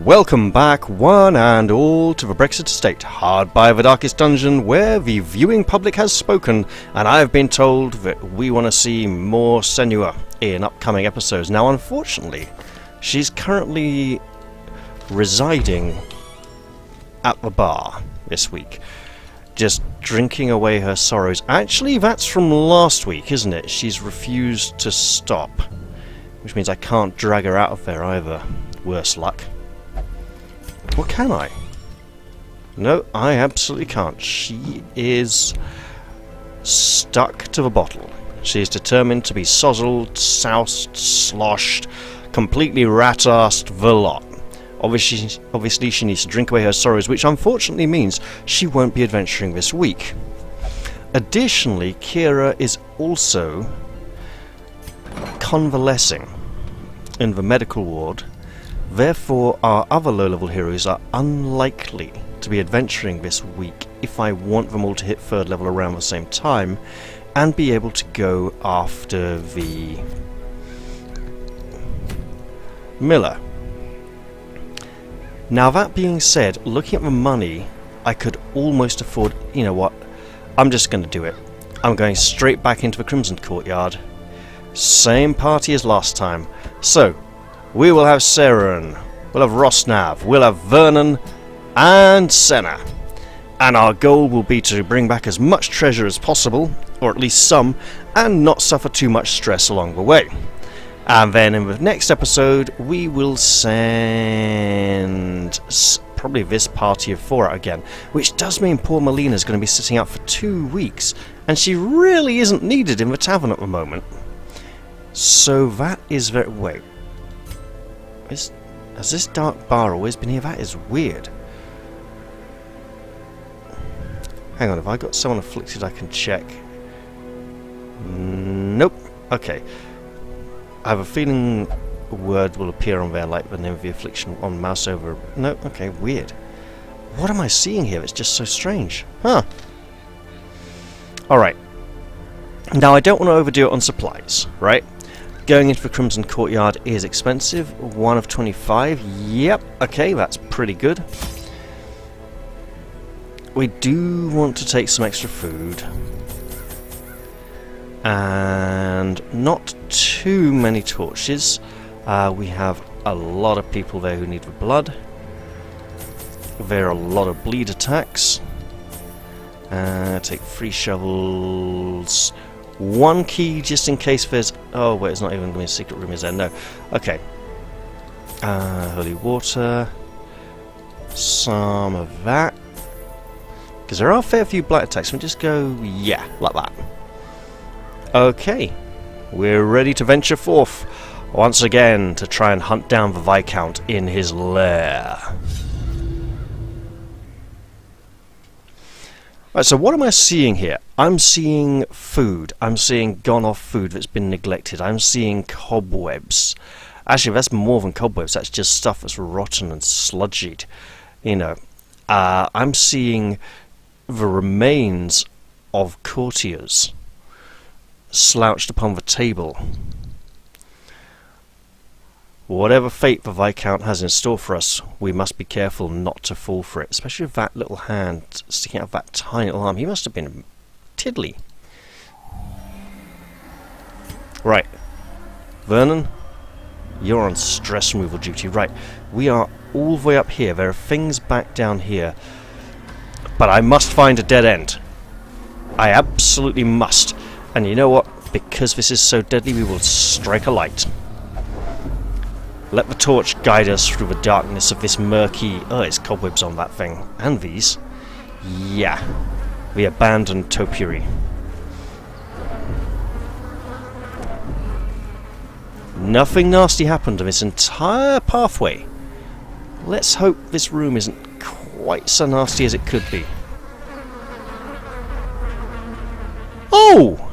Welcome back, one and all, to the Brexit Estate, hard by the darkest dungeon, where the viewing public has spoken, and I've been told that we want to see more Senua in upcoming episodes. Now, unfortunately, she's currently residing at the bar this week, just drinking away her sorrows. Actually, that's from last week, isn't it? She's refused to stop, which means I can't drag her out of there either. Worse luck. What can I? No, I absolutely can't. She is stuck to the bottle. She is determined to be sozzled, soused, sloshed, completely rat-assed the lot. Obviously, she needs to drink away her sorrows, which unfortunately means she won't be adventuring this week. Additionally, Kira is also convalescing in the medical ward. Therefore, our other low-level heroes are unlikely to be adventuring this week if I want them all to hit 3rd level around the same time and be able to go after the Miller. Now, that being said, looking at the money, I could almost afford... You know what? I'm just going to do it. I'm going straight back into the Crimson Courtyard. Same party as last time. So, we will have Seren, we'll have Rosnav, we'll have Vernon, and Senna. And our goal will be to bring back as much treasure as possible, or at least some, and not suffer too much stress along the way. And then in the next episode, we will send probably this party of 4 out again, which does mean poor Melina's going to be sitting out for 2 weeks, and she really isn't needed in the tavern at the moment. So that is very... Wait. Has this dark bar always been here? That is weird. Hang on, have I got someone afflicted I can check? Nope. Okay. I have a feeling a word will appear on there like the name of the affliction on mouse over... No, okay, weird. What am I seeing here? It's just so strange. Huh. Alright. Now, I don't want to overdo it on supplies, right? Going into the Crimson Courtyard is expensive. 1 of 25. Yep. Okay, that's pretty good. We do want to take some extra food. And not too many torches. We have a lot of people there who need the blood. There are a lot of bleed attacks. Take 3 shovels. 1 key just in case there's... Oh, wait, it's not even going to be a secret room, is there? No. Okay. Holy water. Some of that. Because there are a fair few blight attacks. We'll just go, yeah, like that. Okay. We're ready to venture forth once again to try and hunt down the Viscount in his lair. Right, so what am I seeing here? I'm seeing food. I'm seeing gone-off food that's been neglected. I'm seeing cobwebs. Actually, that's more than cobwebs. That's just stuff that's rotten and sludgied. You know, I'm seeing the remains of courtiers slouched upon the table. Whatever fate the Viscount has in store for us, we must be careful not to fall for it. Especially with that little hand sticking out of that tiny little arm. He must have been tiddly. Right. Vernon, you're on stress removal duty. Right. We are all the way up here. There are things back down here. But I must find a dead end. I absolutely must. And you know what? Because this is so deadly, we will strike a light. Let the torch guide us through the darkness of this murky... Oh, it's cobwebs on that thing. And these. Yeah. The abandoned topiary. Nothing nasty happened to this entire pathway. Let's hope this room isn't quite so nasty as it could be. Oh!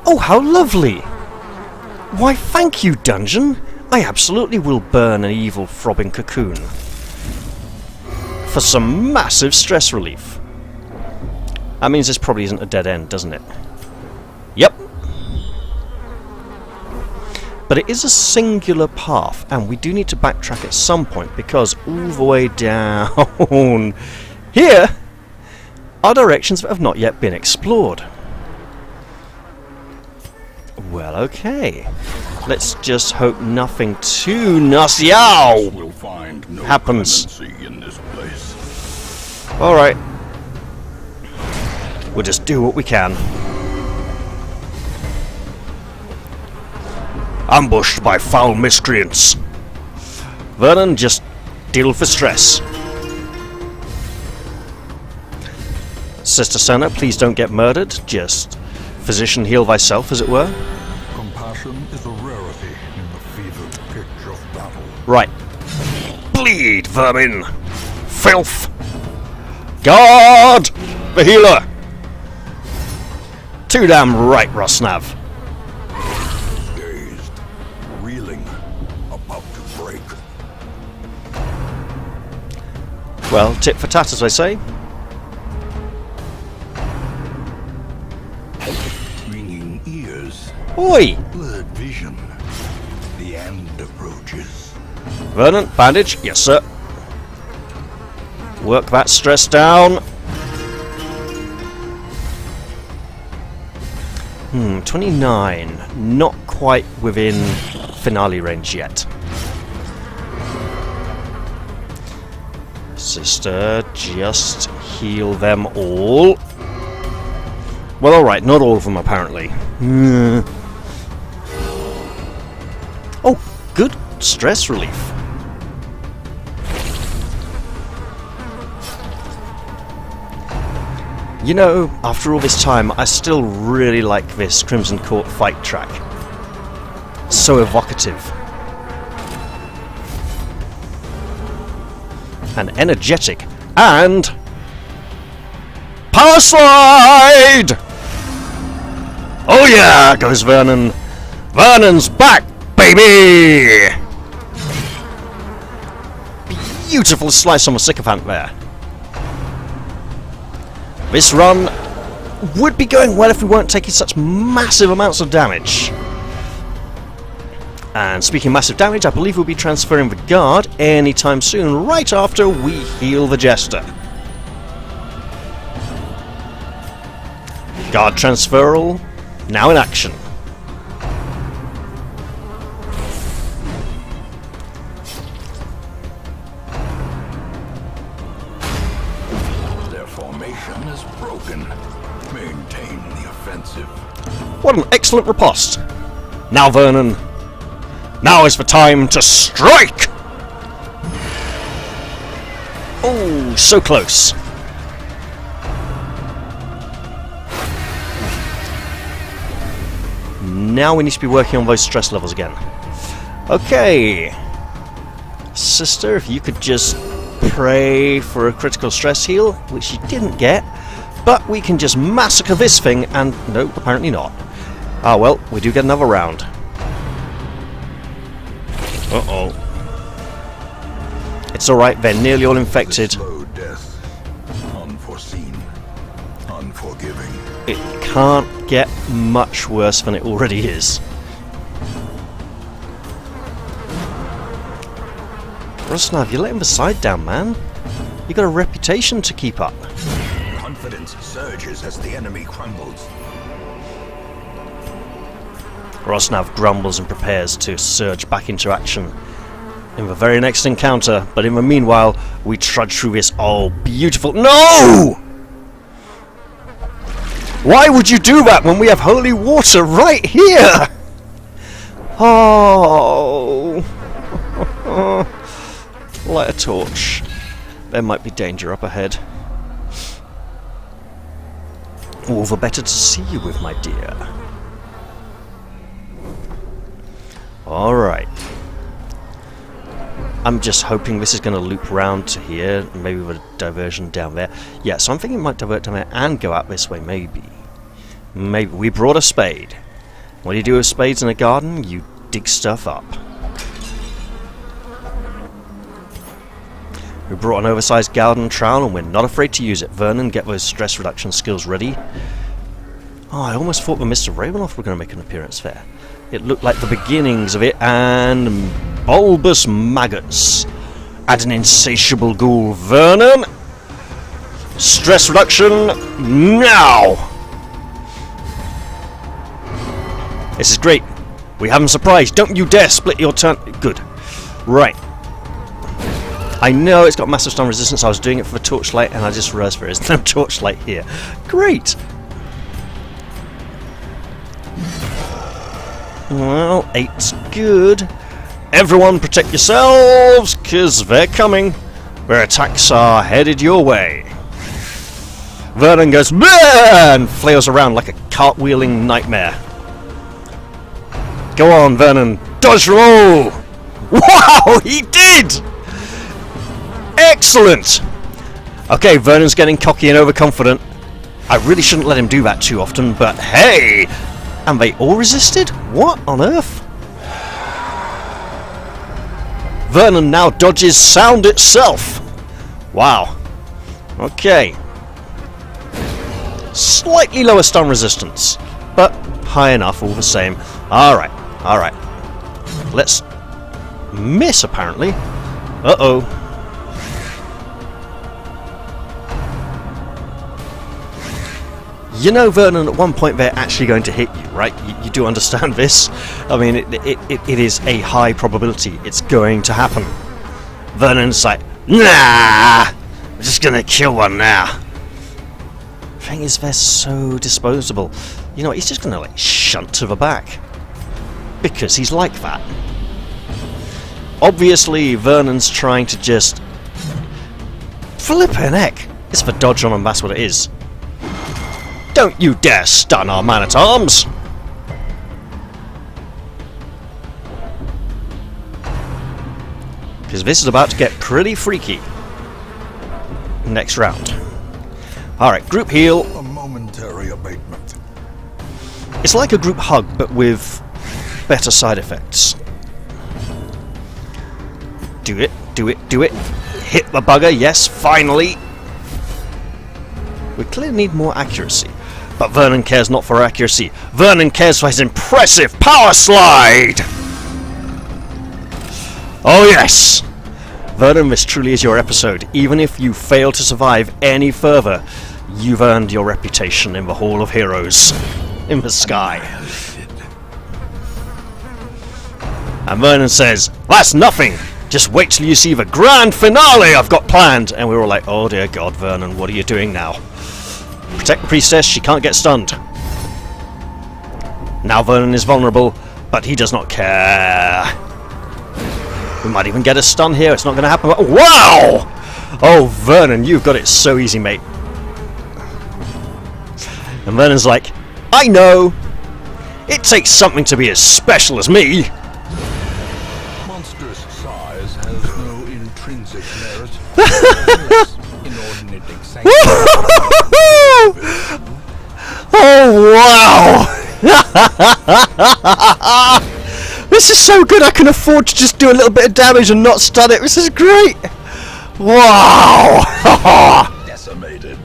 Oh, how lovely! Why, thank you, dungeon! I absolutely will burn an evil throbbing cocoon for some massive stress relief. That means this probably isn't a dead end, doesn't it? Yep. But it is a singular path, and we do need to backtrack at some point, because all the way down here are directions that have not yet been explored. Well, okay. Let's just hope nothing too nasty happens. Alright. We'll just do what we can. Ambushed by foul miscreants. Vernon, just deal with the stress. Sister Senna, please don't get murdered. Just physician heal thyself, as it were. Compassion is a rarity in the fevered pitch of battle. Right. Bleed, vermin! Filth! Guard! The healer! Too damn right, Rosnav. Dazed, reeling, about to break. Well, tit for tat, as I say. Ringing ears. Oi! Blurred vision. The end approaches. Vernon, bandage? Yes, sir. Work that stress down. 29. Not quite within finale range yet. Sister, just heal them all. Well, alright, not all of them apparently. Oh, good stress relief. You know, after all this time, I still really like this Crimson Court fight track. So evocative. And energetic. And... Power Slide! Oh yeah, goes Vernon. Vernon's back, baby! Beautiful slice on the sycophant there. This run would be going well if we weren't taking such massive amounts of damage. And speaking of massive damage, I believe we'll be transferring the guard anytime soon, right after we heal the Jester. Guard transferal, now in action. Is broken. Maintain the offensive. What an excellent riposte. Now, Vernon. Now is the time to strike! Oh, so close. Now we need to be working on those stress levels again. Okay. Sister, if you could just pray for a critical stress heal, which you didn't get, but we can just massacre this thing, and nope, apparently not. Ah well, we do get another round. Uh-oh. It's alright, they're nearly all infected. Slow death. Unforeseen. Unforgiving. It can't get much worse than it already is. Rosnav, you're letting the side down, man. You got a reputation to keep up. Confidence surges as the enemy crumbles. Rosnav grumbles and prepares to surge back into action in the very next encounter, but in the meanwhile, we trudge through this beautiful... No! Why would you do that when we have holy water right here? Oh... Light a torch. There might be danger up ahead. All the better to see you with, my dear. Alright. I'm just hoping this is going to loop round to here, maybe with a diversion down there. Yeah, so I'm thinking it might divert down there and go out this way, maybe. Maybe. We brought a spade. What do you do with spades in a garden? You dig stuff up. We brought an oversized garden trowel and we're not afraid to use it. Vernon, get those stress reduction skills ready. Oh, I almost thought that Mr. Ravenoff were going to make an appearance there. It looked like the beginnings of it, and bulbous maggots. Add an insatiable ghoul, Vernon. Stress reduction now. This is great. We have him surprised. Don't you dare split your turn. Good. Right. I know it's got massive stun resistance. I was doing it for the torchlight, and I just realised there is no torchlight here. Great. Well, 8's good. Everyone protect yourselves, because they're coming. Their attacks are headed your way. Vernon goes, "Bleh!" and flails around like a cartwheeling nightmare. Go on, Vernon. Dodge roll! Wow, he did! Excellent! Okay, Vernon's getting cocky and overconfident. I really shouldn't let him do that too often, but hey! And they all resisted? What on earth? Vernon now dodges sound itself. Wow. Okay. Slightly lower stun resistance, but high enough all the same. Alright, alright. Let's miss, apparently. Uh-oh. You know, Vernon, at one point they're actually going to hit you, right? You do understand this? I mean, it is a high probability it's going to happen. Vernon's like, nah! I'm just gonna kill one now. The thing is, they're so disposable. You know what, he's just gonna, like, shunt to the back. Because he's like that. Obviously, Vernon's trying to just... Flippin' heck! It's for dodge on him, that's what it is. Don't you dare stun our man-at-arms! Because this is about to get pretty freaky. Next round. Alright, group heal. A momentary abatement. It's like a group hug, but with better side effects. Do it, do it, do it. Hit the bugger, yes, finally! We clearly need more accuracy. But Vernon cares not for accuracy. Vernon cares for his impressive power slide! Oh yes! Vernon, this truly is your episode. Even if you fail to survive any further, you've earned your reputation in the Hall of Heroes. In the sky. And Vernon says, "That's nothing! Just wait till you see the grand finale I've got planned!" And we were all like, oh dear God, Vernon, what are you doing now? Protect the priestess, she can't get stunned. Now Vernon is vulnerable, but he does not care. We might even get a stun here, it's not going to happen. Wow! Oh, Vernon, you've got it so easy, mate. And Vernon's like, I know! It takes something to be as special as me! Monstrous size has no intrinsic merit. Unless inordinate excitement. Oh, wow! This is so good, I can afford to just do a little bit of damage and not stun it. This is great! Wow! Decimated.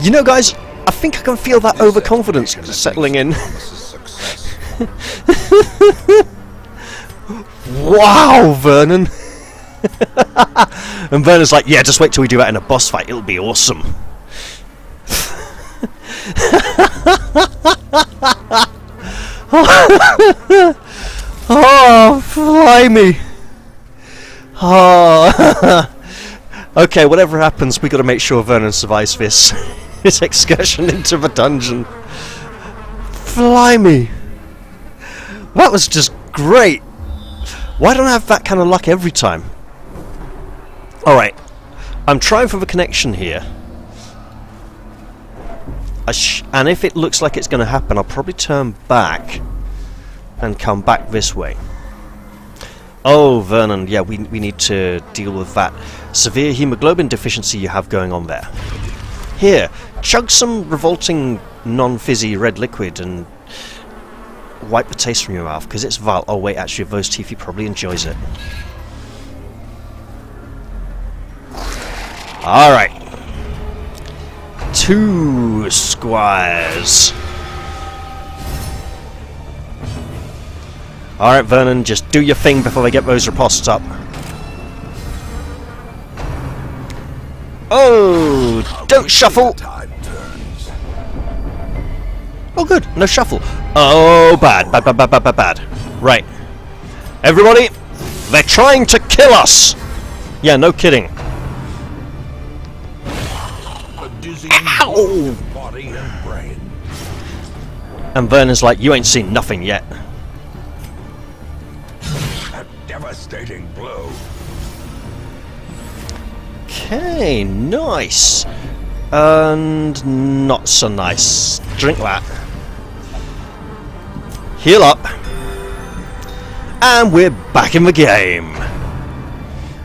You know, guys, I think I can feel that overconfidence settling in. Wow, Vernon! And Vernon's like, yeah, just wait till we do that in a boss fight, it'll be awesome. Oh, fly me! Oh. Okay, whatever happens, we got to make sure Vernon survives this his excursion into the dungeon. Fly me! That was just great. Why don't I have that kind of luck every time? Alright, I'm trying for the connection here. And if it looks like it's going to happen, I'll probably turn back and come back this way. Oh, Vernon, yeah, we need to deal with that severe hemoglobin deficiency you have going on there. Here, chug some revolting non-fizzy red liquid and wipe the taste from your mouth, because it's vile. Oh wait, actually, of those teeth, he probably enjoys it. Alright. 2 squires. Alright, Vernon, just do your thing before they get those ripostes up. Oh, don't shuffle! Oh good, no shuffle. Oh, bad. Right. Everybody, they're trying to kill us! Yeah, no kidding. Ow! Body and brain. And Vernon's like, you ain't seen nothing yet. A devastating blow. Okay, nice. And not so nice. Drink that. Heal up. And we're back in the game.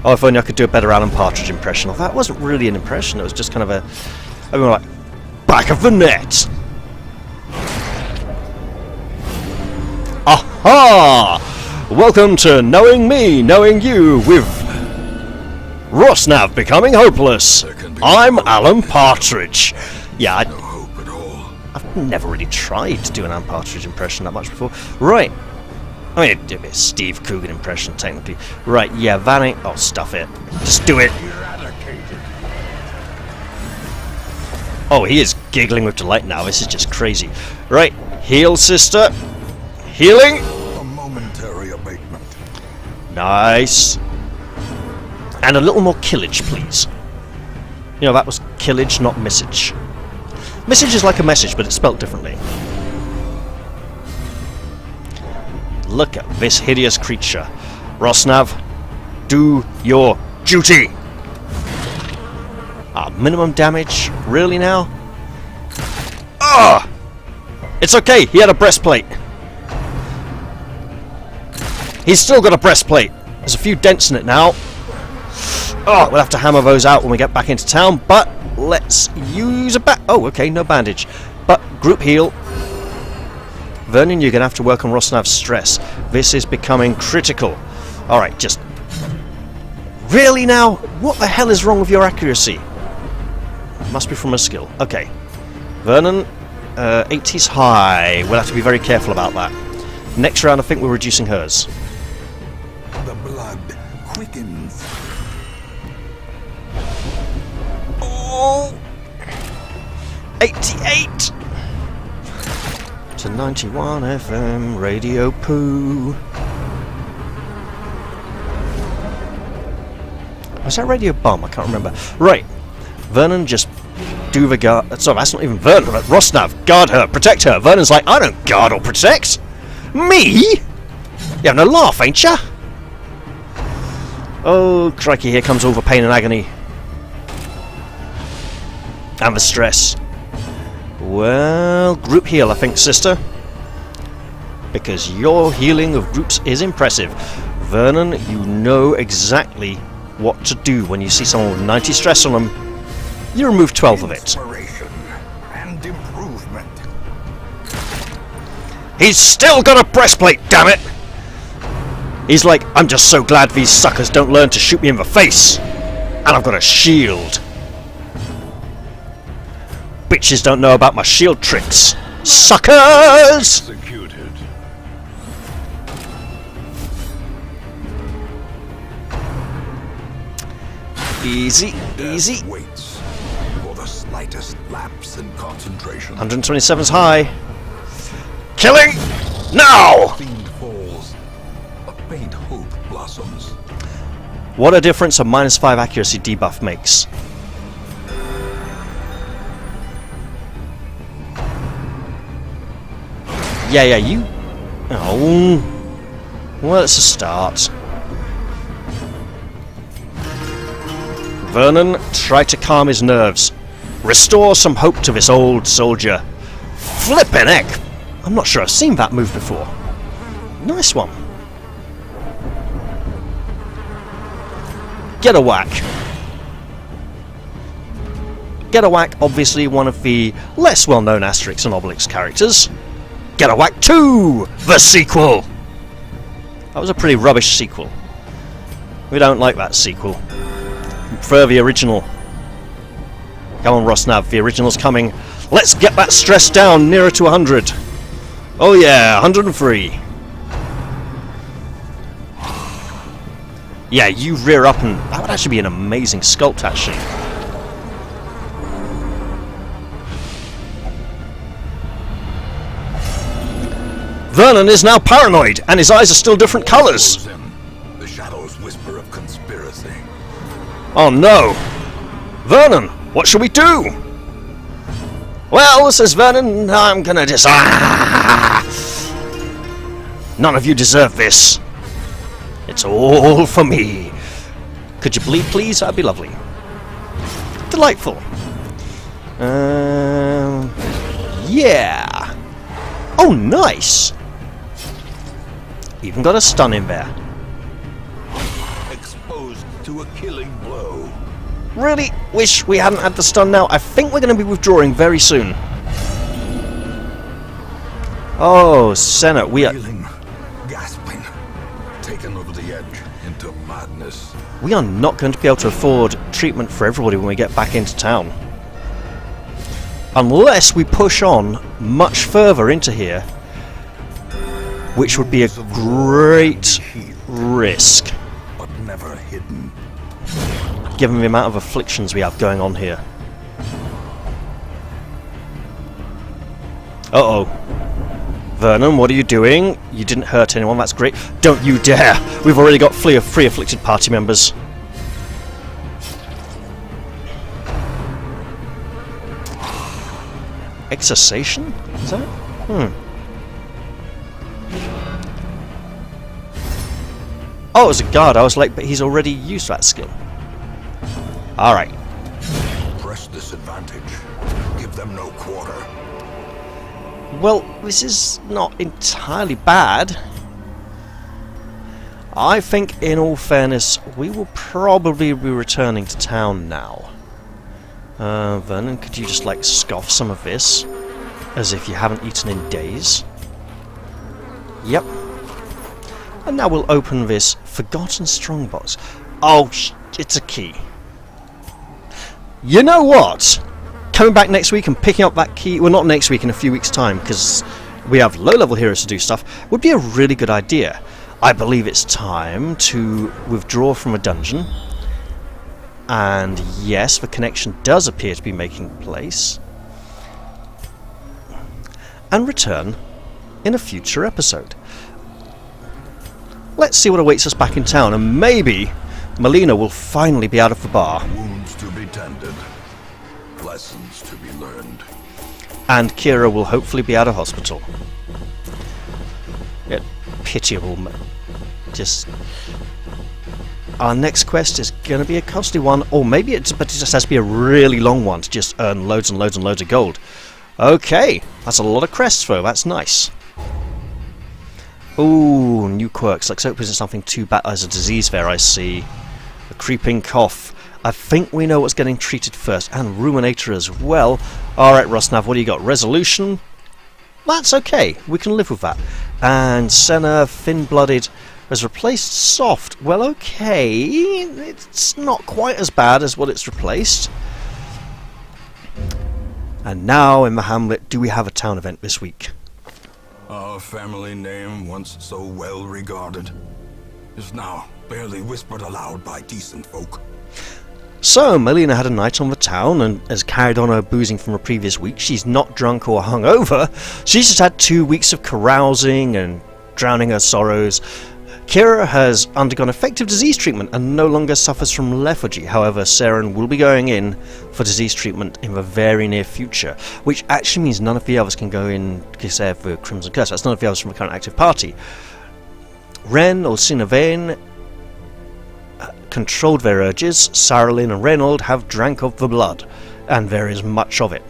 Oh, if only I could do a better Alan Partridge impression. That wasn't really an impression, it was just kind of a... I mean, like, back of the net. Aha! Welcome to Knowing Me, Knowing You with Rosnav becoming hopeless. I'm Alan Partridge. Yeah, No hope at all. I've never really tried to do an Alan Partridge impression that much before. Right. I mean, a Steve Coogan impression, technically. Right, yeah, Vanning. Oh, stuff it. Just do it. Eradicated. Oh, he is giggling with delight now. This is just crazy. Right, heal, sister. Healing. A momentary abatement. Nice. And a little more killage, please. You know, that was killage, not message. Message is like a message, but it's spelt differently. Look at this hideous creature. Rosnav, do your duty! Ah, minimum damage? Really now? Ah! It's okay, he had a breastplate. He's still got a breastplate. There's a few dents in it now. Oh, we'll have to hammer those out when we get back into town, but let's use a oh, okay, no bandage. But group heal. Vernon, you're going to have to work on Rosnav's stress. This is becoming critical. Alright, just... Really now? What the hell is wrong with your accuracy? Must be from a skill. Okay. Vernon, 80's high. We'll have to be very careful about that. Next round, I think we're reducing hers. The blood quickens. Oh! 88! To 91 FM Radio Poo. Was that Radio Bomb? I can't remember. Right. Vernon, just do the guard. Sorry, that's not even Vernon. Rosnav, guard her, protect her. Vernon's like, I don't guard or protect. Me? You have no laugh, ain't ya? Oh, crikey, here comes all the pain and agony. And the stress. Well, group heal, I think, sister. Because your healing of groups is impressive. Vernon, you know exactly what to do when you see someone with 90 stress on them. You remove 12 of it. Inspiration and improvement. He's still got a breastplate, damn it! He's like, I'm just so glad these suckers don't learn to shoot me in the face. And I've got a shield. Bitches don't know about my shield tricks. Suckers! Executed. Easy, easy. Death waits for the slightest lapse in concentration. 127's high. Killing! Now! Fiend falls. A faint hope blossoms. What a difference a -5 accuracy debuff makes. Yeah, you... Oh... Well, it's a start. Vernon, try to calm his nerves. Restore some hope to this old soldier. Flippin' heck! I'm not sure I've seen that move before. Nice one. Get a whack. Get a whack, obviously one of the less well-known Asterix and Obelix characters. Get a whack 2! The sequel! That was a pretty rubbish sequel. We don't like that sequel. We prefer the original. Come on, Rosnav, the original's coming. Let's get that stress down nearer to 100. Oh yeah, 103. Yeah, you rear up and... That would actually be an amazing sculpt, actually. Vernon is now paranoid, and his eyes are still different colours. The shadows whisper of conspiracy. Oh no! Vernon, what shall we do? Well, says Vernon, I'm gonna None of you deserve this. It's all for me. Could you bleed, please? That'd be lovely. Delightful. Yeah. Oh, nice. Even got a stun in there. Exposed to a killing blow. Really wish we hadn't had the stun now. I think we're going to be withdrawing very soon. Oh, Senna, we are... Feeling, gasping, taken over the edge into madness. We are not going to be able to afford treatment for everybody when we get back into town. Unless we push on much further into here, which would be a great risk, but never hidden. Given the amount of afflictions we have going on here. Uh-oh. Vernon, what are you doing? You didn't hurt anyone, that's great. Don't you dare! We've already got three afflicted party members. Exorcation? Is that it? Oh, it was a guard. I was like, but he's already used that skill. Alright. Press this advantage. Give them no quarter. Well, this is not entirely bad. I think, in all fairness, we will probably be returning to town now. Vernon, could you just, like, scoff some of this? As if you haven't eaten in days. Yep. And now we'll open this Forgotten Strongbox. Oh, it's a key. You know what? Coming back next week and picking up that key, well, not next week, in a few weeks' time, because we have low-level heroes to do stuff, would be a really good idea. I believe it's time to withdraw from a dungeon. And yes, the connection does appear to be making place. And return in a future episode. Let's see what awaits us back in town, and maybe Melina will finally be out of the bar. Wounds to be tended. Lessons to be learned. And Kira will hopefully be out of hospital. Yeah, pitiable. Just... Our next quest is going to be a costly one, or maybe but it just has to be a really long one to just earn loads and loads and loads of gold. Okay, that's a lot of crests though, that's nice. Ooh, new quirks. Let's hope it isn't something too bad. There's a disease there, I see. A creeping cough. I think we know what's getting treated first, and Ruminator as well. Alright, Rosnav, what do you got? Resolution? That's okay, we can live with that. And Senna, thin-blooded, has replaced soft. Well, okay, it's not quite as bad as what it's replaced. And now, in the hamlet, do we have a town event this week? Our family name, once so well regarded, is now barely whispered aloud by decent folk. So, Melina had a night on the town and has carried on her boozing from the previous week. She's not drunk or hungover. She's just had 2 weeks of carousing and drowning her sorrows. Kira has undergone effective disease treatment and no longer suffers from lethargy. However, Saren will be going in for disease treatment in the very near future, which actually means none of the others can go in because they have the Crimson Curse. That's none of the others from the current active party. Ren, Ulcina Vane, controlled their urges. Saralyn and Reynold have drank of the blood, and there is much of it.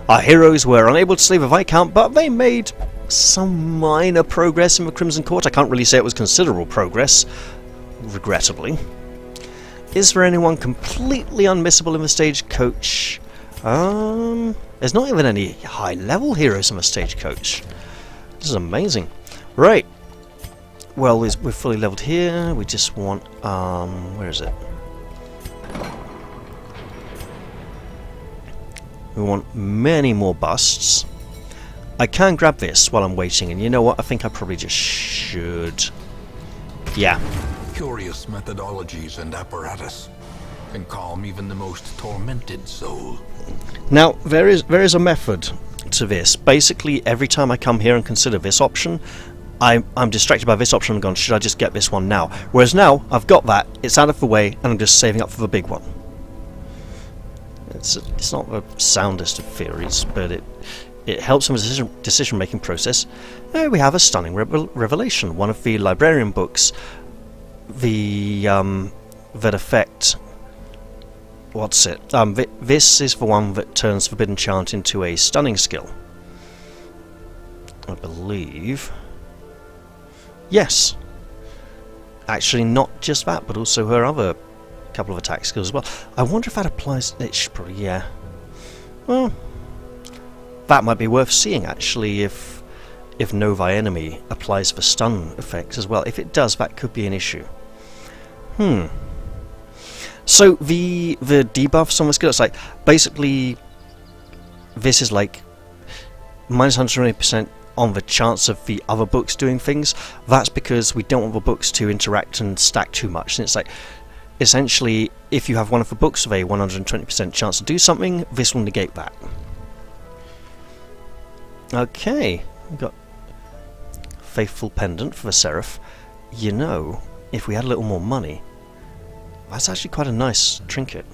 Our heroes were unable to slay the Viscount, but they made some minor progress in the Crimson Court. I can't really say it was considerable progress, regrettably. Is there anyone completely unmissable in the stagecoach? There's not even any high-level heroes in the stagecoach. This is amazing. Right. Well, we're fully leveled here. We just want, where is it? We want many more busts. I can grab this while I'm waiting, and you know what? I think I probably just should. Yeah. curious methodologies and apparatus can calm even the most tormented soul. Now, there is a method to this. Basically, every time I come here and consider this option, I'm distracted by this option and gone, should I just get this one now? Whereas now, I've got that, it's out of the way, and I'm just saving up for the big one. It's not the soundest of theories, but it helps in the decision-making process. There we have a stunning revelation. One of the librarian books, that affect... What's it? This is the one that turns Forbidden Chant into a stunning skill. I believe... Yes. Actually, not just that, but also her other couple of attack skills as well. I wonder if that applies... It should probably, yeah. Well, that might be worth seeing, actually, if Novi Enemy applies for stun effects as well. If it does, that could be an issue. So, the debuffs on the skill, it's like, basically, this is like minus 120% on the chance of the other books doing things. That's because we don't want the books to interact and stack too much. And it's like, essentially, if you have one of the books with a 120% chance to do something, this will negate that. Okay, we've got Faithful Pendant for the Seraph. You know, if we had a little more money, that's actually quite a nice trinket.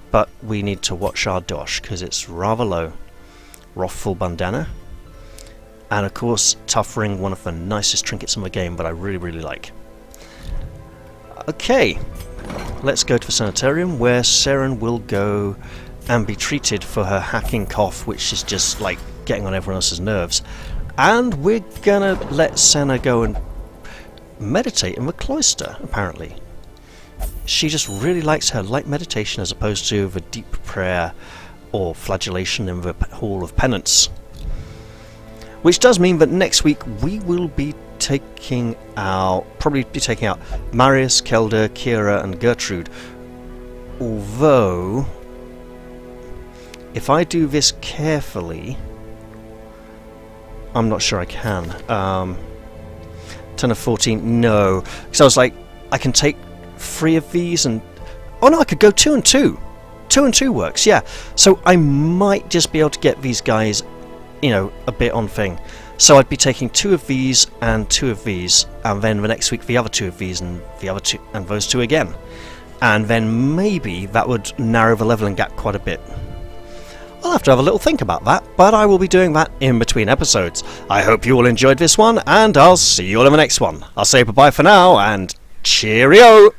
But we need to watch our dosh, because it's rather low. Wrathful Bandana. And of course, Tough Ring, one of the nicest trinkets in the game, but I really, really like. Okay, let's go to the sanitarium, where Seren will go and be treated for her hacking cough, which is just like getting on everyone else's nerves. And we're gonna let Senna go and meditate in the cloister, apparently. She just really likes her light meditation as opposed to the deep prayer or flagellation in the Hall of Penance. Which does mean that next week we will be probably taking out Marius, Kelda, Kira and Gertrude. Although, if I do this carefully, I'm not sure I can. 10 of 14, no. Because I was like, I can take 3 of these and... Oh no, I could go 2 and 2. 2 and 2 works, yeah. So I might just be able to get these guys, you know, a bit on thing. So I'd be taking 2 of these and 2 of these, and then the next week the other 2 of these and the other 2 and those 2 again. And then maybe that would narrow the leveling gap quite a bit. I'll have to have a little think about that, but I will be doing that in between episodes. I hope you all enjoyed this one, and I'll see you all in the next one. I'll say bye-bye for now, and cheerio!